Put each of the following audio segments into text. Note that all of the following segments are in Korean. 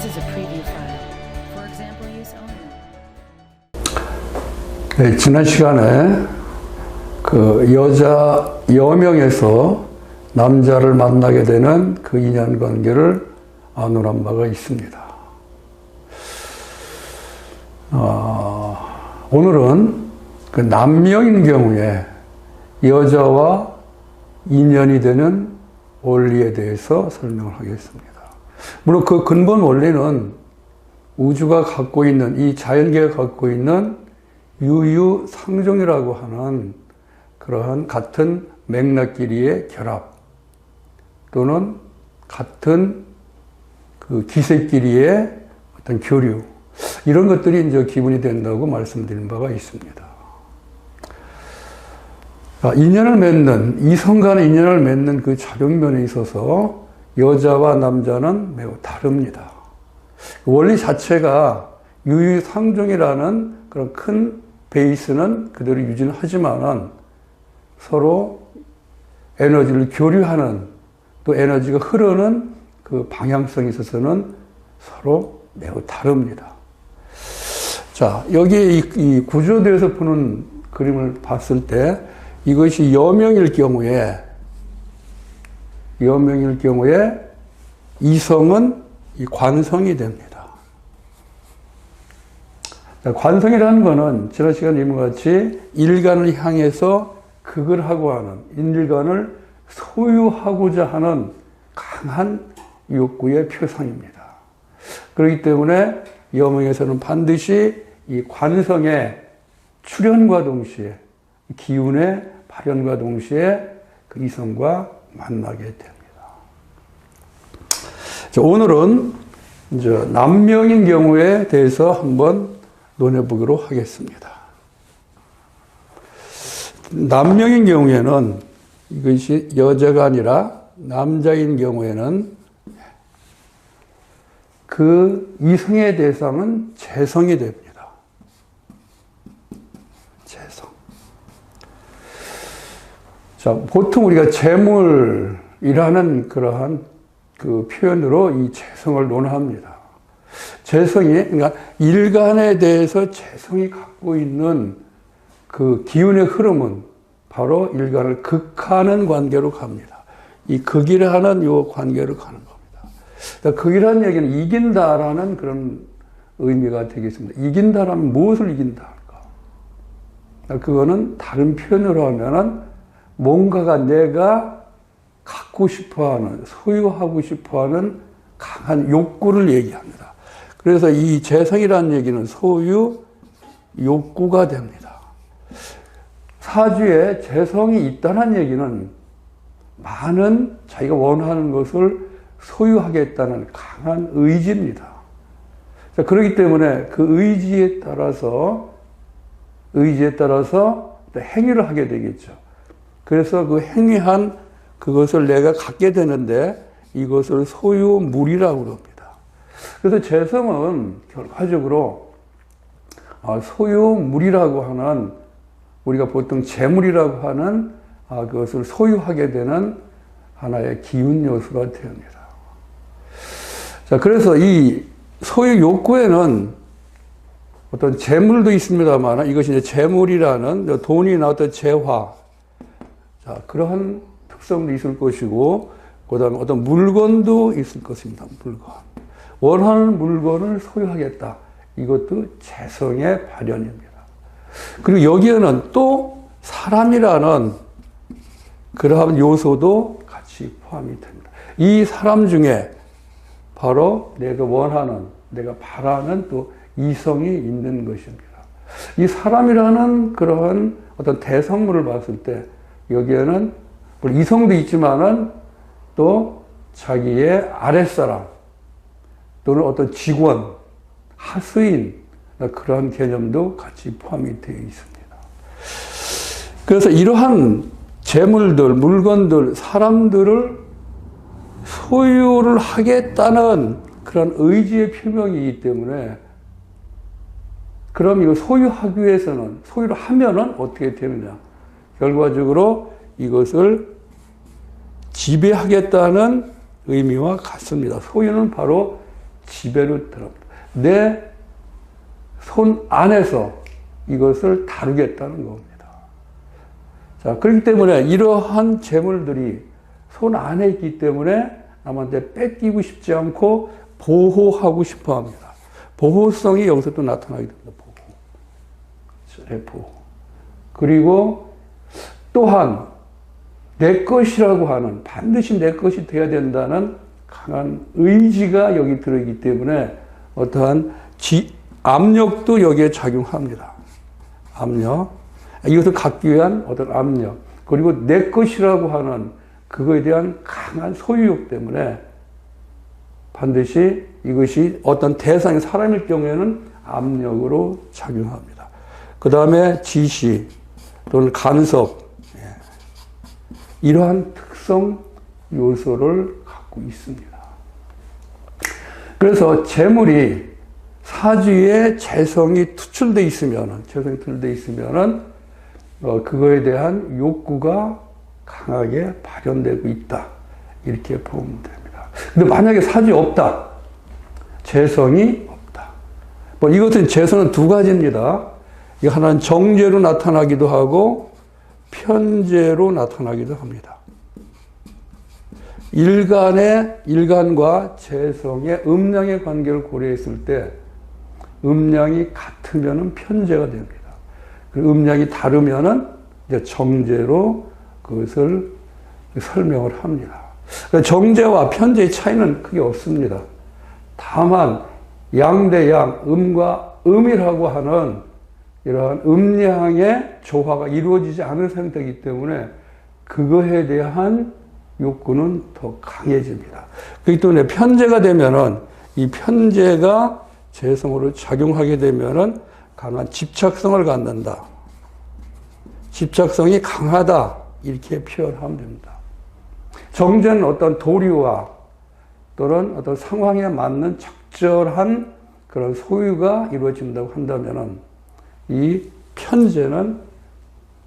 This is a preview file. For example, use owner. 네, 지난 시간에 그 여명에서 남자를 만나게 되는 그 인연관계를 논한 바가 있습니다. 오늘은 그 남명인 경우에 여자와 인연이 되는 원리에 대해서 설명을 하겠습니다. 물론 그 근본 원리는 우주가 갖고 있는, 이 자연계가 갖고 있는 유유상종이라고 하는 그러한 같은 맥락끼리의 결합 또는 같은 그 기세끼리의 어떤 교류, 이런 것들이 이제 기본이 된다고 말씀드린 바가 있습니다. 인연을 맺는, 이성 간의 인연을 맺는 그 작용면에 있어서 여자와 남자는 매우 다릅니다. 원리 자체가 유유상종이라는 그런 큰 베이스는 그대로 유지는 하지만은 서로 에너지를 교류하는, 또 에너지가 흐르는 그 방향성에 있어서는 서로 매우 다릅니다. 자, 여기 이 구조대에서 보는 그림을 봤을 때 이것이 여명일 경우에 이성은 이 관성이 됩니다. 자, 관성이라는 것은 지난 시간에 이와 같이 일간을 향해서 극을 하고 하는, 인일간을 소유하고자 하는 강한 욕구의 표상입니다. 그렇기 때문에 여명에서는 반드시 이 관성의 출현과 동시에, 기운의 발현과 동시에 그 이성과 만나게 됩니다. 자, 오늘은 이제 남명인 경우에 대해서 한번 논해보도록 하겠습니다. 남명인 경우에는 이것이 여자가 아니라 남자인 경우에는 그 이성의 대상은 재성이 됩니다. 재성. 자, 보통 우리가 재물이라는 그러한 그 표현으로 이 재성을 논합니다. 재성이, 그러니까 일간에 대해서 재성이 갖고 있는 그 기운의 흐름은 바로 일간을 극하는 관계로 갑니다. 이 극이라는 요 관계로 가는 겁니다. 그러니까 극이라는 얘기는 이긴다라는 그런 의미가 되겠습니다. 이긴다라면 무엇을 이긴다 할까? 그러니까 그거는 다른 표현으로 하면은 뭔가가 내가 갖고 싶어 하는, 소유하고 싶어 하는 강한 욕구를 얘기합니다. 그래서 이 재성이라는 얘기는 소유, 욕구가 됩니다. 사주에 재성이 있다는 얘기는 많은 자기가 원하는 것을 소유하겠다는 강한 의지입니다. 자, 그렇기 때문에 그 의지에 따라서 행위를 하게 되겠죠. 그래서 그 행위한 그것을 내가 갖게 되는데 이것을 소유물이라고 합니다. 그래서 재성은 결과적으로 소유물이라고 하는, 우리가 보통 재물이라고 하는 그것을 소유하게 되는 하나의 기운 요소가 됩니다. 자, 그래서 이 소유 욕구에는 어떤 재물도 있습니다만 이것이 이제 재물이라는 돈이나 어떤 재화, 자, 그러한 특성도 있을 것이고, 그 다음에 어떤 물건도 있을 것입니다. 물건. 원하는 물건을 소유하겠다. 이것도 재성의 발현입니다. 그리고 여기에는 또 사람이라는 그러한 요소도 같이 포함이 됩니다. 이 사람 중에 바로 내가 원하는, 내가 바라는 또 이성이 있는 것입니다. 이 사람이라는 그러한 어떤 대성물을 봤을 때 여기에는 물론 이성도 있지만은 또 자기의 아랫사람 또는 어떤 직원, 하수인, 그러한 개념도 같이 포함이 되어 있습니다. 그래서 이러한 재물들, 물건들, 사람들을 소유를 하겠다는 그런 의지의 표명이기 때문에, 그럼 이거 소유하기 위해서는, 소유를 하면은 어떻게 되느냐? 결과적으로 이것을 지배하겠다는 의미와 같습니다. 소유는 바로 지배로 들어옵니다. 내 손 안에서 이것을 다루겠다는 겁니다. 자, 그렇기 때문에 이러한 재물들이 손 안에 있기 때문에 남한테 뺏기고 싶지 않고 보호하고 싶어 합니다. 보호성이 여기서 또 나타나게 됩니다. 보호. 그리고 또한 내 것이라고 하는, 반드시 내 것이 되어야 된다는 강한 의지가 여기 들어있기 때문에 어떠한 압력도 여기에 작용합니다. 압력. 이것을 갖기 위한 어떤 압력. 그리고 내 것이라고 하는 그거에 대한 강한 소유욕 때문에 반드시 이것이 어떤 대상의 사람일 경우에는 압력으로 작용합니다. 그 다음에 지시 또는 간섭. 이러한 특성 요소를 갖고 있습니다. 그래서 재물이 사주에 재성이 투출되어 있으면은, 그거에 대한 욕구가 강하게 발현되고 있다. 이렇게 보면 됩니다. 근데 만약에 사주에 없다. 재성이 없다. 이것은 재성은 두 가지입니다. 하나는 정제로 나타나기도 하고, 편제로 나타나기도 합니다. 일간과 재성의 음양의 관계를 고려했을 때 음양이 같으면 편제가 됩니다. 그리고 음양이 다르면 이제 정제로 그것을 설명을 합니다. 정제와 편제의 차이는 크게 없습니다. 다만 양 대 양, 음과 음이라고 하는 이러한 음양의 조화가 이루어지지 않은 상태이기 때문에 그거에 대한 욕구는 더 강해집니다. 그렇기 때문에 편제가 되면은 이 편제가 재성으로 작용하게 되면은 강한 집착성을 갖는다. 집착성이 강하다. 이렇게 표현하면 됩니다. 정제는 어떤 도리와 또는 어떤 상황에 맞는 적절한 그런 소유가 이루어진다고 한다면은 이 편제는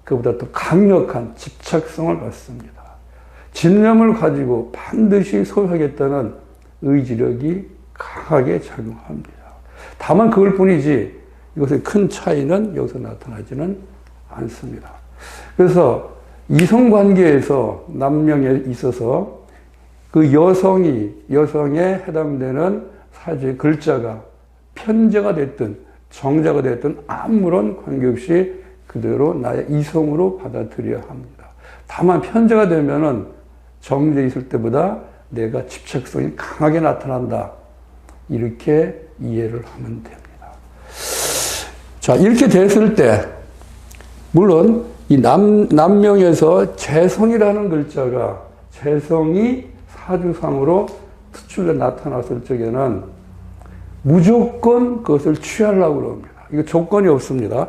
그보다 더 강력한 집착성을 갖습니다. 집념을 가지고 반드시 소유하겠다는 의지력이 강하게 작용합니다. 다만 그걸 뿐이지 이것의 큰 차이는 여기서 나타나지는 않습니다. 그래서 이성관계에서 남명에 있어서 그 여성에 해당되는 사주의 글자가 편제가 됐든 정자가 됐든 아무런 관계없이 그대로 나의 이성으로 받아들여야 합니다. 다만 편제가 되면은 정제 있을 때보다 내가 집착성이 강하게 나타난다. 이렇게 이해를 하면 됩니다. 자, 이렇게 됐을 때, 물론 이 남명에서 재성이라는 글자가 재성이 사주상으로 투출해 나타났을 적에는 무조건 그것을 취하려고 그럽니다. 이거 조건이 없습니다.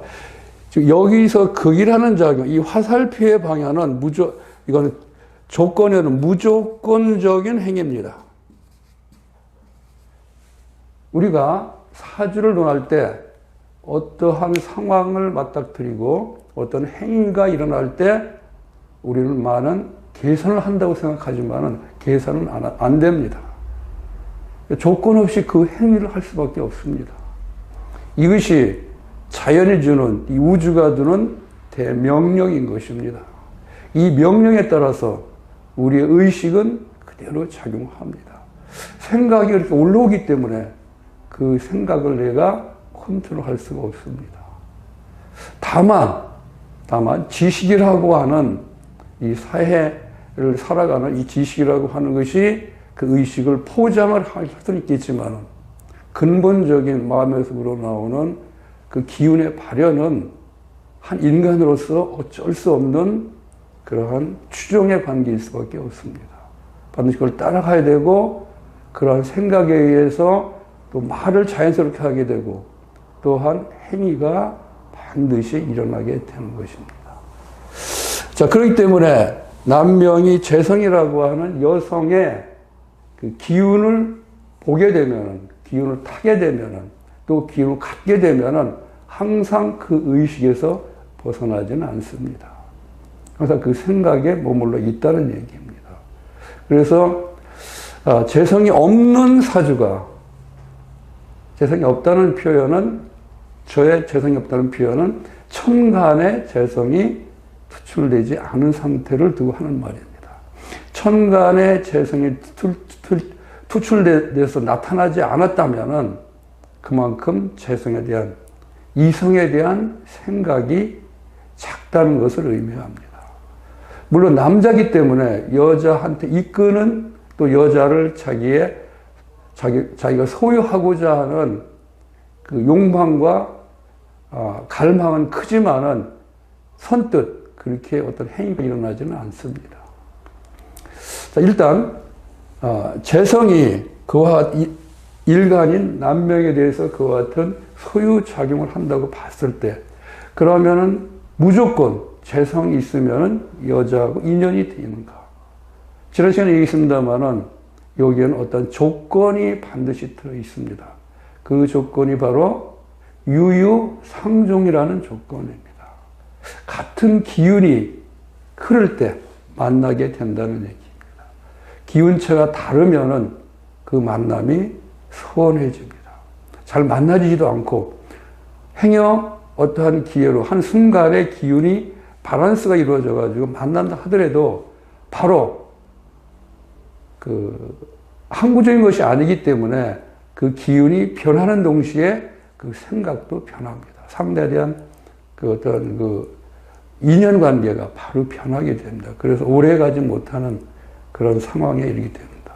즉, 여기서 극이라는 작용, 이 화살표의 방향은 이거는 조건이 아니라 무조건적인 행위입니다. 우리가 사주를 논할 때 어떠한 상황을 맞닥뜨리고 어떤 행위가 일어날 때 우리는 많은 계산을 한다고 생각하지만 계산은 안 됩니다. 조건 없이 그 행위를 할 수밖에 없습니다. 이것이 자연이 주는, 이 우주가 주는 대명령인 것입니다. 이 명령에 따라서 우리의 의식은 그대로 작용합니다. 생각이 이렇게 올라오기 때문에 그 생각을 내가 컨트롤할 수가 없습니다. 다만 지식이라고 하는 이 사회를 살아가는 이 지식이라고 하는 것이 그 의식을 포장을 할 수는 있겠지만 근본적인 마음에서 우러나오는 그 기운의 발현은 한 인간으로서 어쩔 수 없는 그러한 추종의 관계일 수밖에 없습니다. 반드시 그걸 따라가야 되고 그러한 생각에 의해서 또 말을 자연스럽게 하게 되고 또한 행위가 반드시 일어나게 되는 것입니다. 자, 그렇기 때문에 남명이 재성이라고 하는 여성의 그 기운을 보게 되면, 기운을 타게 되면, 또 기운을 갖게 되면 항상 그 의식에서 벗어나지는 않습니다. 항상 그 생각에 머물러 있다는 얘기입니다. 그래서 재성이 없는 사주가 재성이 없다는 표현은, 저의 재성이 없다는 표현은 천간에 재성이 투출되지 않은 상태를 두고 하는 말입니다. 천간에 재성이 투출돼서 나타나지 않았다면은 그만큼 재성에 대한, 이성에 대한 생각이 작다는 것을 의미합니다. 물론 남자기 때문에 여자한테 이끄는, 또 여자를 자기가 소유하고자 하는 그 욕망과 갈망은 크지만은 선뜻 그렇게 어떤 행위가 일어나지는 않습니다. 자, 일단 재성이 그와 일간인 남명에 대해서 그와 같은 소유작용을 한다고 봤을 때, 그러면은 무조건 재성이 있으면은 여자하고 인연이 되는가? 지난 시간에 얘기했습니다만은 여기에는 어떤 조건이 반드시 들어 있습니다. 그 조건이 바로 유유상종이라는 조건입니다. 같은 기운이 흐를 때 만나게 된다는 얘기입니다. 기운체가 다르면은 그 만남이 소원해집니다. 잘 만나지도 않고 행여 어떠한 기회로 한 순간의 기운이 밸런스가 이루어져 가지고 만난다 하더라도 바로 그 항구적인 것이 아니기 때문에 그 기운이 변하는 동시에 그 생각도 변합니다. 상대에 대한 그 어떤 그 인연관계가 바로 변하게 됩니다. 그래서 오래 가지 못하는 그런 상황에 이르게 됩니다.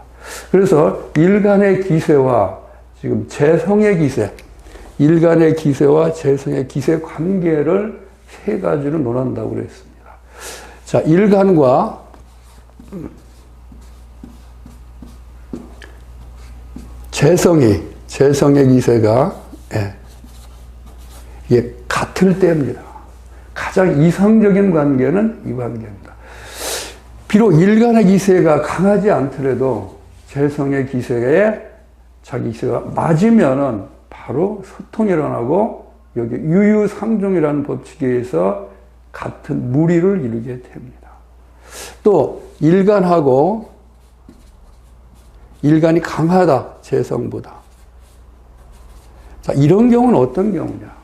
그래서 일간의 기세와 지금 재성의 기세, 일간의 기세와 재성의 기세 관계를 세 가지로 논한다고 그랬습니다. 자, 일간과 재성의 기세가 이게 같을 때입니다. 가장 이상적인 관계는 이 관계입니다. 비록 일간의 기세가 강하지 않더라도 재성의 기세에 자기 기세가 맞으면은 바로 소통이 일어나고 여기 유유상종이라는 법칙에 의해서 같은 무리를 이루게 됩니다. 또 일간이 강하다, 재성보다. 자, 이런 경우는 어떤 경우냐?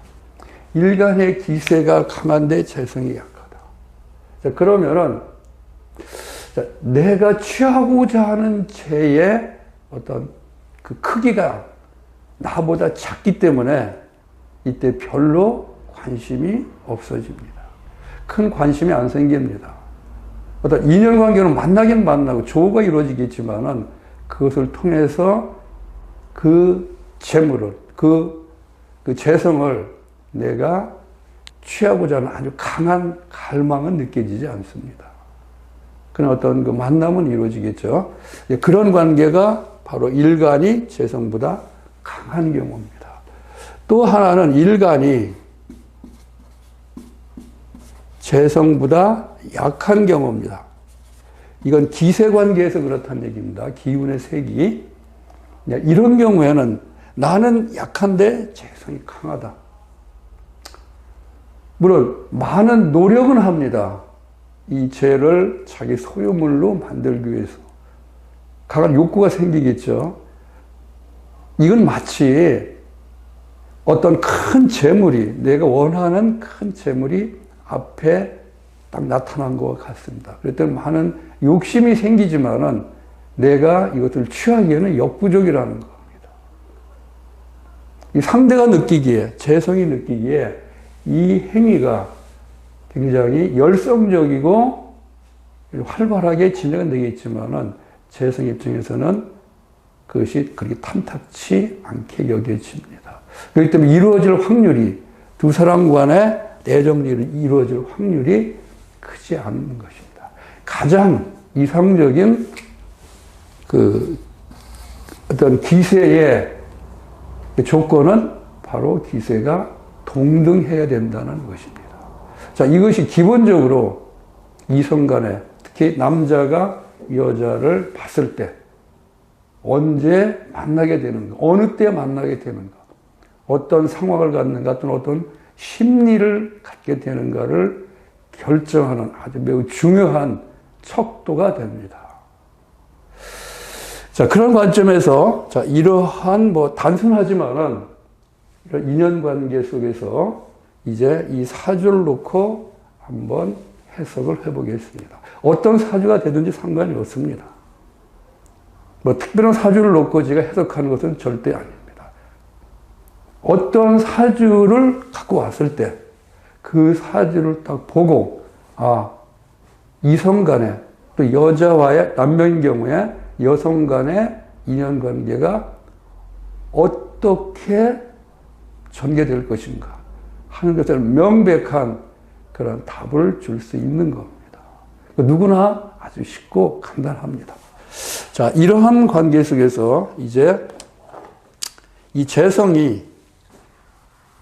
일간의 기세가 강한데 재성이 약하다. 자, 그러면은 내가 취하고자 하는 죄의 어떤 그 크기가 나보다 작기 때문에 이때 별로 관심이 없어집니다. 큰 관심이 안 생깁니다. 어떤 인연관계는 만나긴 만나고 조우가 이루어지겠지만은 그것을 통해서 그 재물을, 그 재성을 내가 취하고자 하는 아주 강한 갈망은 느껴지지 않습니다. 그런 어떤 그 만남은 이루어지겠죠. 그런 관계가 바로 일간이 재성보다 강한 경우입니다. 또 하나는 일간이 재성보다 약한 경우입니다. 이건 기세 관계에서 그렇다는 얘기입니다. 기운의 색이. 이런 경우에는 나는 약한데 재성이 강하다. 물론 많은 노력은 합니다. 이 죄를 자기 소유물로 만들기 위해서. 강한 욕구가 생기겠죠. 이건 마치 어떤 큰 재물이, 내가 원하는 큰 재물이 앞에 딱 나타난 것과 같습니다. 그랬더니 많은 욕심이 생기지만은 내가 이것을 취하기에는 역부족이라는 겁니다. 이 상대가 느끼기에, 재성이 느끼기에 이 행위가 굉장히 열성적이고 활발하게 진행은 되겠지만은 재성 입장에서는 그것이 그렇게 탐탁치 않게 여겨집니다. 그렇기 때문에 이루어질 확률이, 두 사람 간의 내정이 이루어질 확률이 크지 않는 것입니다. 가장 이상적인 그 어떤 기세의 조건은 바로 기세가 동등해야 된다는 것입니다. 자, 이것이 기본적으로 이성 간에, 특히 남자가 여자를 봤을 때 언제 만나게 되는가, 어느 때 만나게 되는가, 어떤 상황을 갖는가, 또는 어떤 심리를 갖게 되는가를 결정하는 아주 매우 중요한 척도가 됩니다. 자, 그런 관점에서, 자, 이러한 단순하지만은, 이런 인연관계 속에서 이제 이 사주를 놓고 한번 해석을 해보겠습니다. 어떤 사주가 되든지 상관이 없습니다. 특별한 사주를 놓고 제가 해석하는 것은 절대 아닙니다. 어떤 사주를 갖고 왔을 때 그 사주를 딱 보고, 이성 간에, 또 여자와의, 남녀인 경우에 여성 간의 인연관계가 어떻게 전개될 것인가 하는 것을 명백한 그런 답을 줄 수 있는 겁니다. 누구나 아주 쉽고 간단합니다. 자, 이러한 관계 속에서 이제 이 재성이,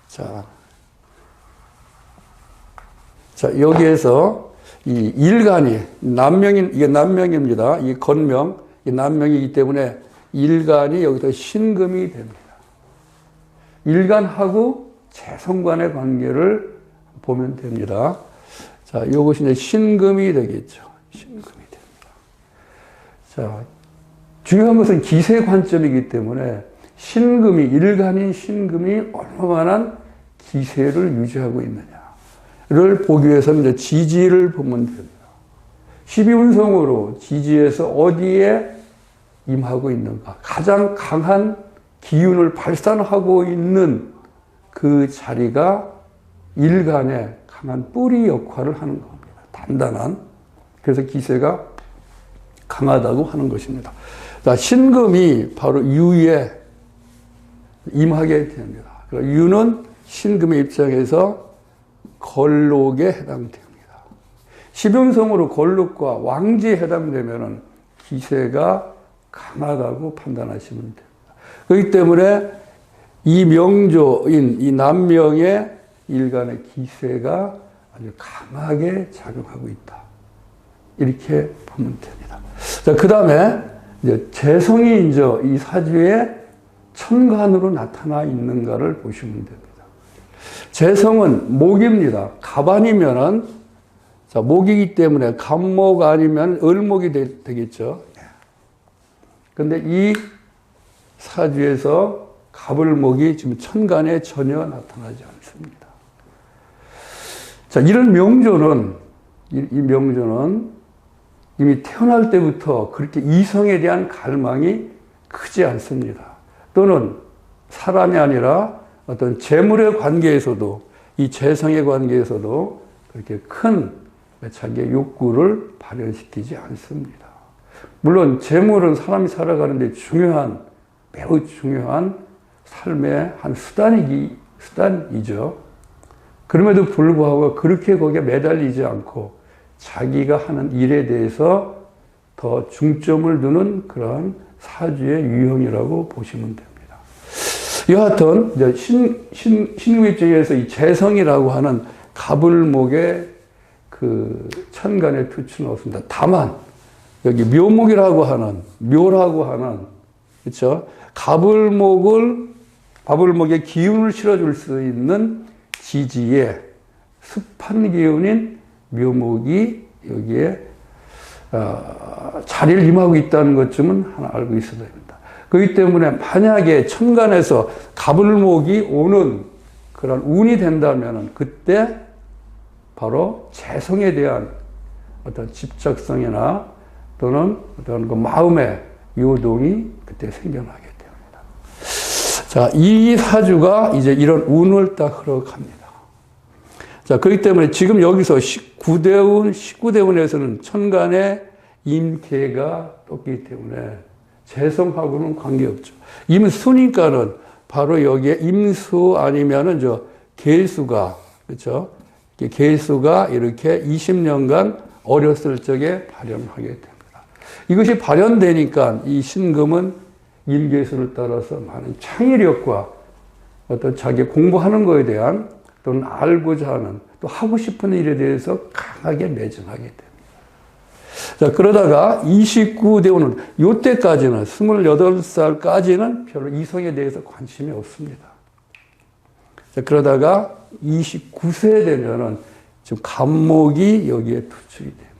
자, 여기에서 이 일간이, 이게 남명입니다. 이 건명, 이 남명이기 때문에 일간이 여기서 신금이 됩니다. 일간하고 재성간의 관계를 보면 됩니다. 자, 이것이 이제 신금이 되겠죠. 신금이 됩니다. 자, 중요한 것은 기세 관점이기 때문에 신금이, 일간인 신금이 얼마나 기세를 유지하고 있느냐를 보기 위해서는 이제 지지를 보면 됩니다. 12운성으로 지지에서 어디에 임하고 있는가. 가장 강한 기운을 발산하고 있는 그 자리가 일간의 강한 뿌리 역할을 하는 겁니다. 단단한. 그래서 기세가 강하다고 하는 것입니다. 자, 신금이 바로 유에 임하게 됩니다. 유는 신금의 입장에서 걸록에 해당됩니다. 10운성으로 걸록과 왕지에 해당되면 기세가 강하다고 판단하시면 됩니다. 그렇기 때문에 이 명조인 이 남명의 일간의 기세가 아주 강하게 작용하고 있다. 이렇게 보면 됩니다. 자, 그 다음에 이제 재성이 이제 이 사주에 천간으로 나타나 있는가를 보시면 됩니다. 재성은 목입니다. 갑아니면은, 자, 목이기 때문에 갑목 아니면 을목이 되겠죠. 근데 이 사주에서 갑을목이 지금 천간에 전혀 나타나지 않습니다. 자, 이런 명조는, 이 명조는 이미 태어날 때부터 그렇게 이성에 대한 갈망이 크지 않습니다. 또는 사람이 아니라 어떤 재물의 관계에서도, 이 재성의 관계에서도 그렇게 큰 자기의 욕구를 발현시키지 않습니다. 물론 재물은 사람이 살아가는데 매우 중요한 삶의 한 수단이죠. 그럼에도 불구하고 그렇게 거기에 매달리지 않고 자기가 하는 일에 대해서 더 중점을 두는 그런 사주의 유형이라고 보시면 됩니다. 여하튼 이제 신금 입장에서 이 재성이라고 하는 갑을목의 그 천간에 투치는 없습니다. 다만 여기 묘목이라고 하는, 묘라고 하는, 그렇죠? 갑을목의 기운을 실어줄 수 있는 지지에 습한 기운인 묘목이 여기에 자리를 임하고 있다는 것쯤은 하나 알고 있어야 됩니다. 그렇기 때문에 만약에 천간에서 갑을목이 오는 그런 운이 된다면 그때 바로 재성에 대한 어떤 집착성이나 또는 어떤 그 마음의 요동이 그때 생겨나게 됩니다. 자, 이 사주가 이제 이런 운을 딱 흘러갑니다. 자, 그렇기 때문에 지금 여기서 19대운에서는 천간에 임계가 떴기 때문에 재성하고는 관계없죠. 임수니까는 바로 여기에 임수 아니면은 계수가, 그렇죠? 계수가 이렇게 20년간 어렸을 적에 발현하게 됩니다. 이것이 발현되니까 이 신금은 임계수를 따라서 많은 창의력과 어떤 자기 공부하는 것에 대한 또는 알고자 하는 또 하고 싶은 일에 대해서 강하게 매진하게 됩니다. 자, 그러다가 29대운은 이때까지는 28살까지는 별로 이성에 대해서 관심이 없습니다. 자, 그러다가 29세 되면은 지금 갑목이 여기에 투축이 됩니다.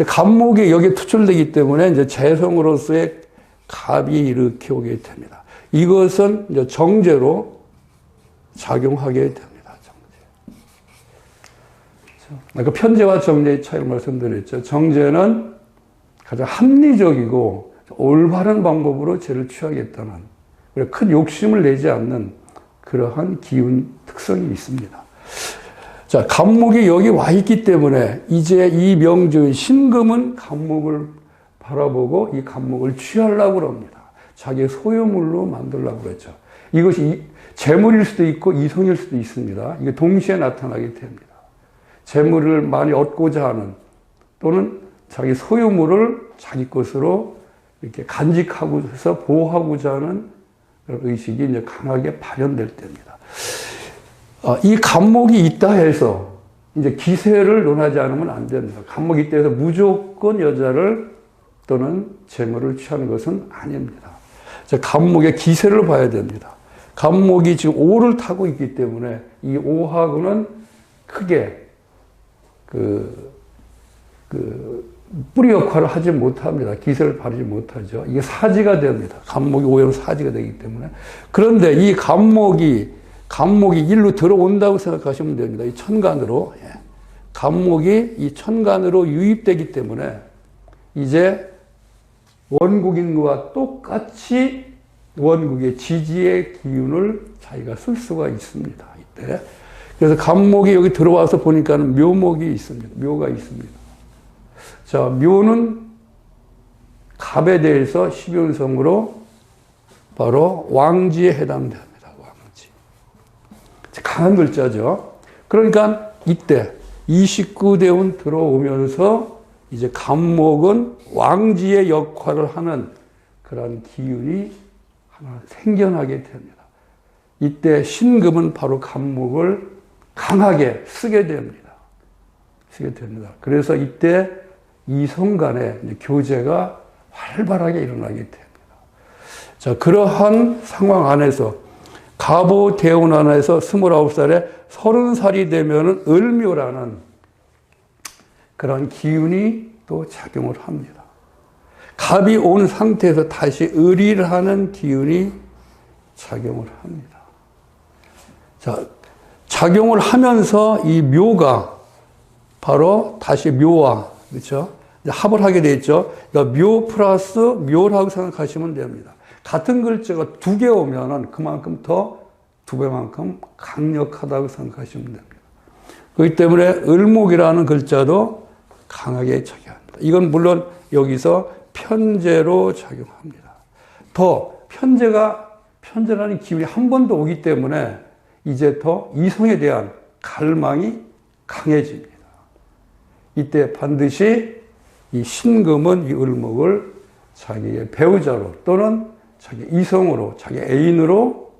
갑목이 여기에 투출되기 때문에 이제 재성으로서의 갑이 이렇게 오게 됩니다. 이것은 이제 정제로 작용하게 됩니다. 정제. 아까 편제와 정제의 차이를 말씀드렸죠. 정제는 가장 합리적이고 올바른 방법으로 죄를 취하겠다는 큰 욕심을 내지 않는 그러한 기운 특성이 있습니다. 자, 갑목이 여기 와 있기 때문에 이제 이 명주인 신금은 갑목을 바라보고 이 갑목을 취하려고 합니다. 자기의 소유물로 만들려고 그랬죠. 이것이 재물일 수도 있고 이성일 수도 있습니다. 이게 동시에 나타나게 됩니다. 재물을 많이 얻고자 하는 또는 자기 소유물을 자기 것으로 이렇게 간직하고서 보호하고자 하는 그런 의식이 이제 강하게 발현될 때입니다. 이 갑목이 있다 해서 이제 기세를 논하지 않으면 안 됩니다. 갑목이 있다 해서 무조건 여자를 또는 재물을 취하는 것은 아닙니다. 갑목의 기세를 봐야 됩니다. 갑목이 지금 오를 타고 있기 때문에 이 오하고는 크게 뿌리 역할을 하지 못합니다. 기세를 바르지 못하죠. 이게 사지가 됩니다. 갑목이 오해로 사지가 되기 때문에. 그런데 이 갑목이 일로 들어온다고 생각하시면 됩니다. 이 천간으로. 갑목이 이 천간으로 유입되기 때문에 이제 원국인과 똑같이 원국의 지지의 기운을 자기가 쓸 수가 있습니다. 이때. 그래서 갑목이 여기 들어와서 보니까는 묘목이 있습니다. 묘가 있습니다. 자, 묘는 갑에 대해서 12운성으로 바로 왕지에 해당됩니다. 왕지. 강한 글자죠. 그러니까 이때 29대운 들어오면서 이제 갑목은 왕지의 역할을 하는 그런 기운이 하나 생겨나게 됩니다. 이때 신금은 바로 갑목을 강하게 쓰게 됩니다. 그래서 이때 이성 간의 교제가 활발하게 일어나게 됩니다. 자, 그러한 상황 안에서 갑오 대운 안에서 29살에 30살이 되면은 을묘라는 그런 기운이 또 작용을 합니다. 갑이 온 상태에서 다시 을이라는 기운이 작용을 합니다. 자, 작용을 하면서 이 묘가 바로 다시 묘와, 그렇죠? 합을 하게 돼 있죠. 그러니까 묘 플러스 묘라고 생각하시면 됩니다. 같은 글자가 두 개 오면은 그만큼 더 두 배만큼 강력하다고 생각하시면 됩니다. 그렇기 때문에 을목이라는 글자도 강하게 작용합니다. 이건 물론 여기서 편제로 작용합니다. 더 편제라는 기운이 한 번 더 오기 때문에 이제 더 이성에 대한 갈망이 강해집니다. 이때 반드시 이 신금은 이 을목을 자기의 배우자로 또는 자기 이성으로, 자기 애인으로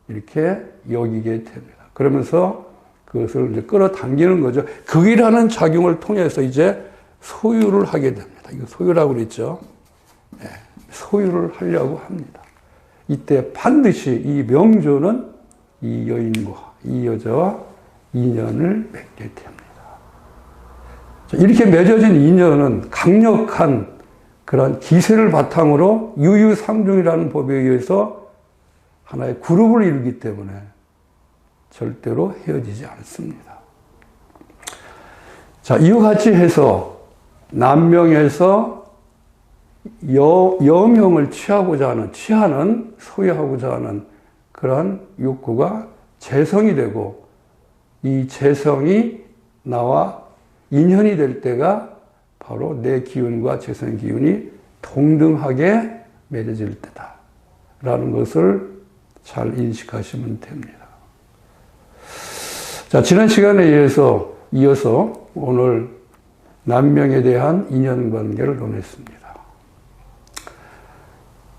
이렇게 여기게 됩니다. 그러면서 그것을 이제 끌어당기는 거죠. 극이라는 작용을 통해서 이제 소유를 하게 됩니다. 이거 소유라고 그랬죠. 네, 소유를 하려고 합니다. 이때 반드시 이 명조는 이 여인과 이 여자와 인연을 맺게 됩니다. 이렇게 맺어진 인연은 강력한 그런 기세를 바탕으로 유유상종이라는 법에 의해서 하나의 그룹을 이루기 때문에 절대로 헤어지지 않습니다. 자, 이와 같이 해서 남명에서 여명을 취하는, 소유하고자 하는 그러한 욕구가 재성이 되고 이 재성이 나와 인연이 될 때가 바로 내 기운과 재성의 기운이 동등하게 맺어질 때다라는 것을 잘 인식하시면 됩니다. 자, 지난 시간에 이어서 오늘 남명에 대한 인연관계를 논했습니다.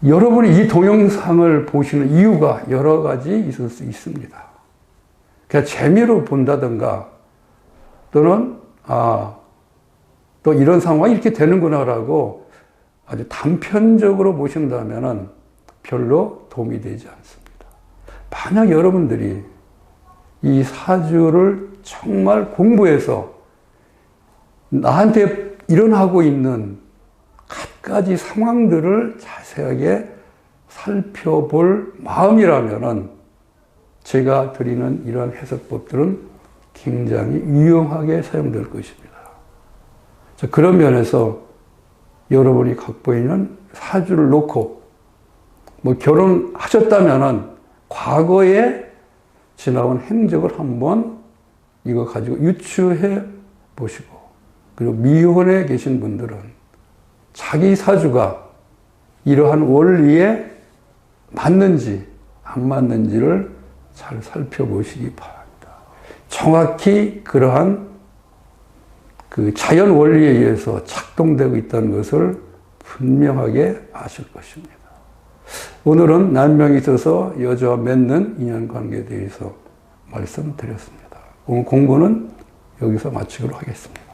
여러분이 이 동영상을 보시는 이유가 여러 가지 있을 수 있습니다. 그냥 재미로 본다든가 또는 또 이런 상황이 이렇게 되는구나라고 아주 단편적으로 보신다면 별로 도움이 되지 않습니다. 만약 여러분들이 이 사주를 정말 공부해서 나한테 일어나고 있는 갖가지 상황들을 자세하게 살펴볼 마음이라면은 제가 드리는 이러한 해석법들은 굉장히 유용하게 사용될 것입니다. 자, 그런 면에서 여러분이 갖고 있는 사주를 놓고 뭐 결혼하셨다면은 과거에 지나온 행적을 한번 이거 가지고 유추해 보시고, 그리고 미혼에 계신 분들은 자기 사주가 이러한 원리에 맞는지 안 맞는지를 잘 살펴보시기 바랍니다. 정확히 그러한 그 자연 원리에 의해서 작동되고 있다는 것을 분명하게 아실 것입니다. 오늘은 남명이 있어서 여자와 맺는 인연관계에 대해서 말씀드렸습니다. 오늘 공부는 여기서 마치도록 하겠습니다.